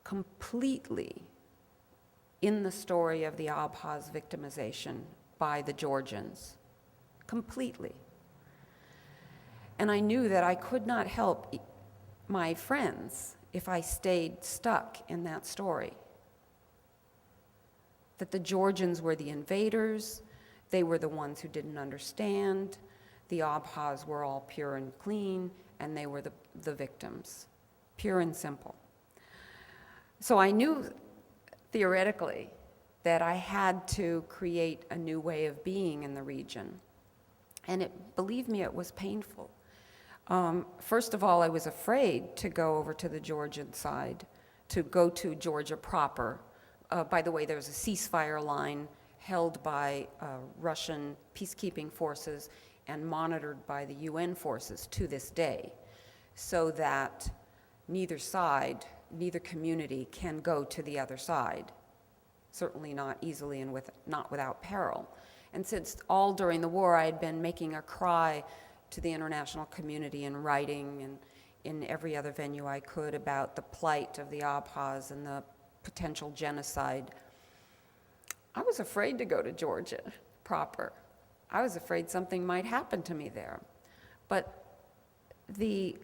completely in the story of the Abkhaz victimization by the Georgians, completely. And I knew that I could not help my friends if I stayed stuck in that story. That the Georgians were the invaders, they were the ones who didn't understand, the Abkhaz were all pure and clean, and they were the victims, pure and simple. So I knew theoretically that I had to create a new way of being in the region. And believe me, it was painful. First of all, I was afraid to go over to the Georgian side, to go to Georgia proper. By the way, there was a ceasefire line held by Russian peacekeeping forces and monitored by the UN forces to this day, so that neither side, neither community can go to the other side, certainly not easily and not without peril. And since all during the war I had been making a cry to the international community in writing and in every other venue I could about the plight of the Abkhaz and the potential genocide, I was afraid to go to Georgia proper. I was afraid something might happen to me there. But the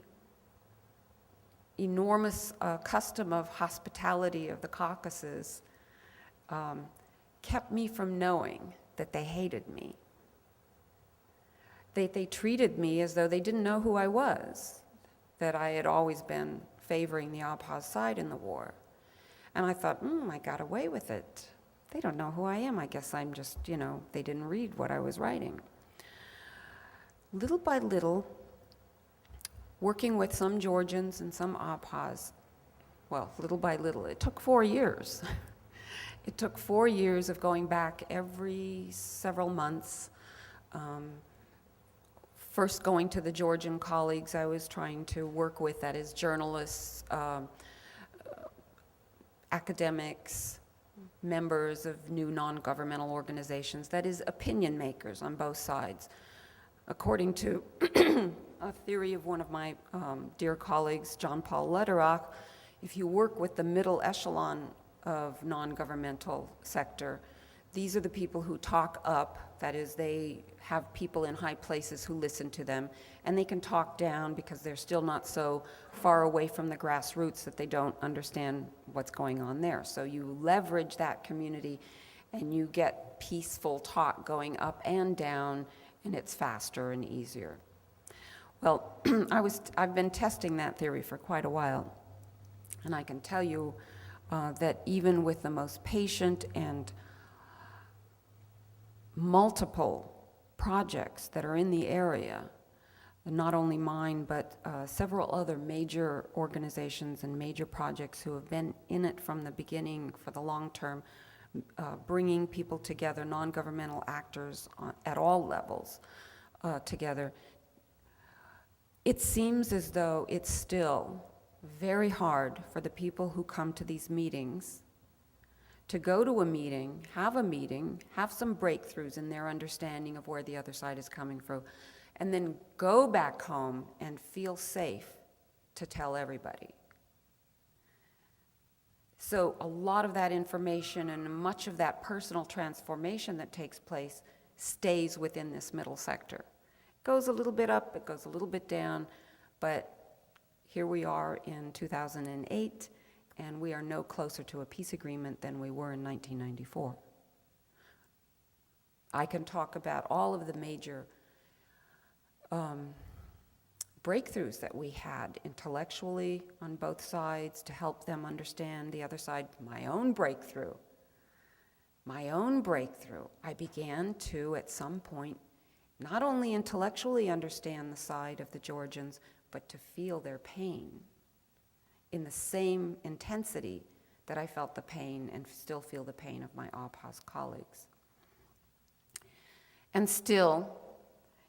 enormous custom of hospitality of the Caucasus kept me from knowing that they hated me. They treated me as though they didn't know who I was, that I had always been favoring the Abkhaz side in the war. And I thought, I got away with it. They don't know who I am. I guess I'm just, they didn't read what I was writing. Little by little, working with some Georgians and some Abkhaz, well, little by little, it took 4 years. It took 4 years of going back every several months. First going to the Georgian colleagues I was trying to work with, that is journalists, academics, members of new non-governmental organizations, that is opinion makers on both sides. According to a theory of one of my dear colleagues, John Paul Lederach, if you work with the middle echelon of non-governmental sector, these are the people who talk up, that is, they have people in high places who listen to them, and they can talk down because they're still not so far away from the grassroots that they don't understand what's going on there. So you leverage that community and you get peaceful talk going up and down, and it's faster and easier. Well, I've been testing that theory for quite a while, and I can tell you that even with the most patient and multiple projects that are in the area, not only mine, but several other major organizations and major projects who have been in it from the beginning for the long term, bringing people together, non-governmental actors at all levels together. It seems as though it's still very hard for the people who come to these meetings to go to a meeting, have some breakthroughs in their understanding of where the other side is coming from, and then go back home and feel safe to tell everybody. So a lot of that information and much of that personal transformation that takes place stays within this middle sector. It goes a little bit up, it goes a little bit down, but here we are in 2008, and we are no closer to a peace agreement than we were in 1994. I can talk about all of the major breakthroughs that we had intellectually on both sides to help them understand the other side. My own breakthrough. I began to, at some point, not only intellectually understand the side of the Georgians, but to feel their pain in the same intensity that I felt the pain and still feel the pain of my Abkhaz colleagues. And still,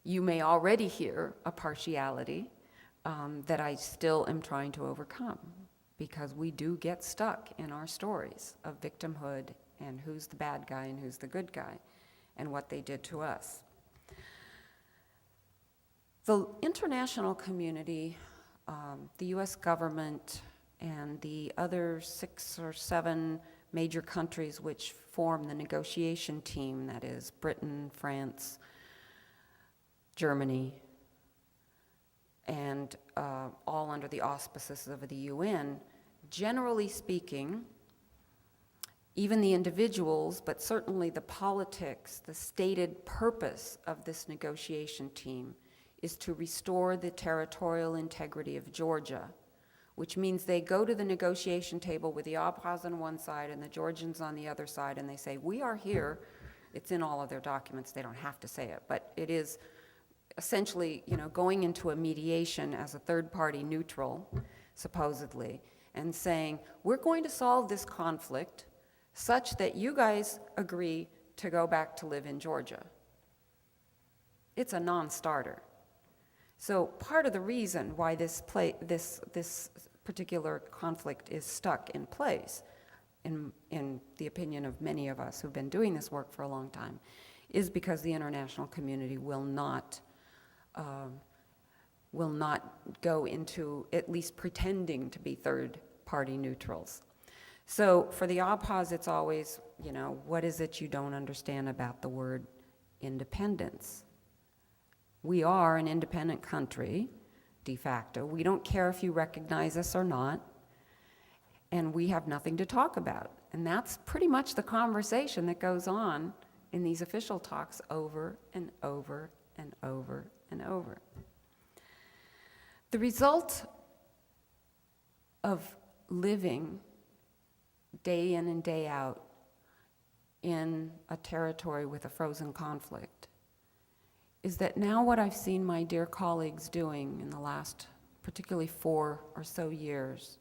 you may already hear a partiality that I still am trying to overcome, because we do get stuck in our stories of victimhood and who's the bad guy and who's the good guy and what they did to us. The international community, the US government and the other 6 or 7 major countries which form the negotiation team, that is Britain, France, Germany, and all under the auspices of the UN, generally speaking, even the individuals, but certainly the politics, the stated purpose of this negotiation team is to restore the territorial integrity of Georgia, which means they go to the negotiation table with the Abkhaz on one side and the Georgians on the other side, and they say, we are here. It's in all of their documents. They don't have to say it, but it is essentially, going into a mediation as a third-party neutral, supposedly, and saying, we're going to solve this conflict such that you guys agree to go back to live in Georgia. It's a non-starter. So part of the reason why this particular conflict is stuck in place, in the opinion of many of us who've been doing this work for a long time, is because the international community will not go into at least pretending to be third-party neutrals. So for the Abkhaz, it's always, what is it you don't understand about the word independence? We are an independent country, de facto. We don't care if you recognize us or not, and we have nothing to talk about. And that's pretty much the conversation that goes on in these official talks over and over and over and over. The result of living day in and day out in a territory with a frozen conflict is that now what I've seen my dear colleagues doing in the last particularly 4 or so years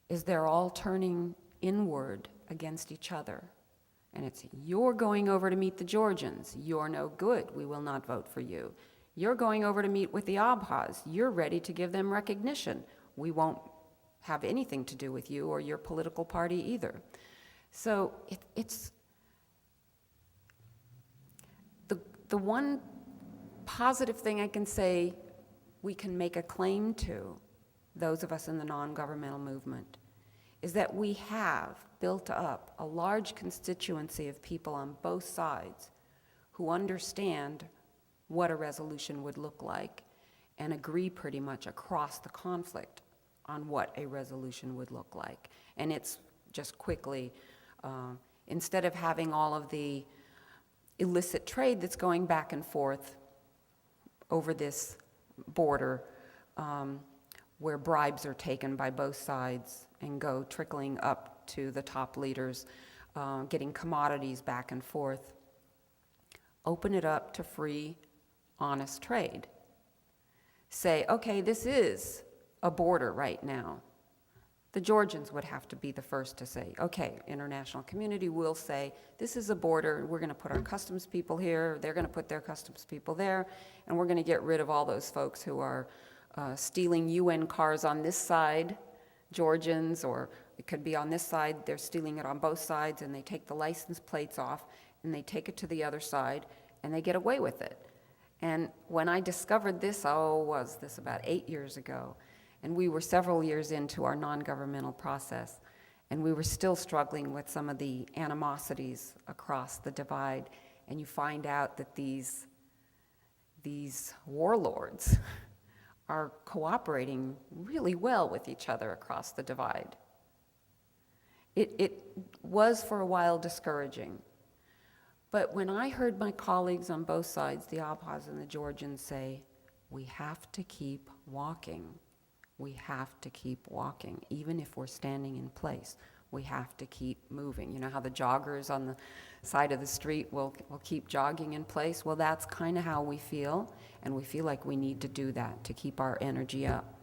is they're all turning inward against each other. And it's, you're going over to meet the Georgians. You're no good. We will not vote for you. You're going over to meet with the Abkhaz. You're ready to give them recognition. We won't have anything to do with you or your political party either. So it's the one positive thing I can say we can make a claim to, those of us in the non-governmental movement, is that we have built up a large constituency of people on both sides who understand what a resolution would look like and agree pretty much across the conflict on what a resolution would look like. And it's just quickly, instead of having all of the illicit trade that's going back and forth over this border, where bribes are taken by both sides and go trickling up to the top leaders, getting commodities back and forth. Open it up to free, honest trade. Say, okay, this is a border right now. The Georgians would have to be the first to say, okay, international community will say, this is a border, we're gonna put our customs people here, they're gonna put their customs people there, and we're gonna get rid of all those folks who are stealing UN cars on this side, Georgians, or it could be on this side, they're stealing it on both sides, and they take the license plates off, and they take it to the other side, and they get away with it. And when I discovered this, was this about 8 years ago, and we were several years into our non-governmental process, and we were still struggling with some of the animosities across the divide, and you find out that these warlords are cooperating really well with each other across the divide. It was for a while discouraging, but when I heard my colleagues on both sides, the Abkhaz and the Georgians, say, we have to keep walking. We have to keep walking, even if we're standing in place. We have to keep moving. You know how the joggers on the side of the street will keep jogging in place? Well, that's kind of how we feel, and we feel like we need to do that to keep our energy up.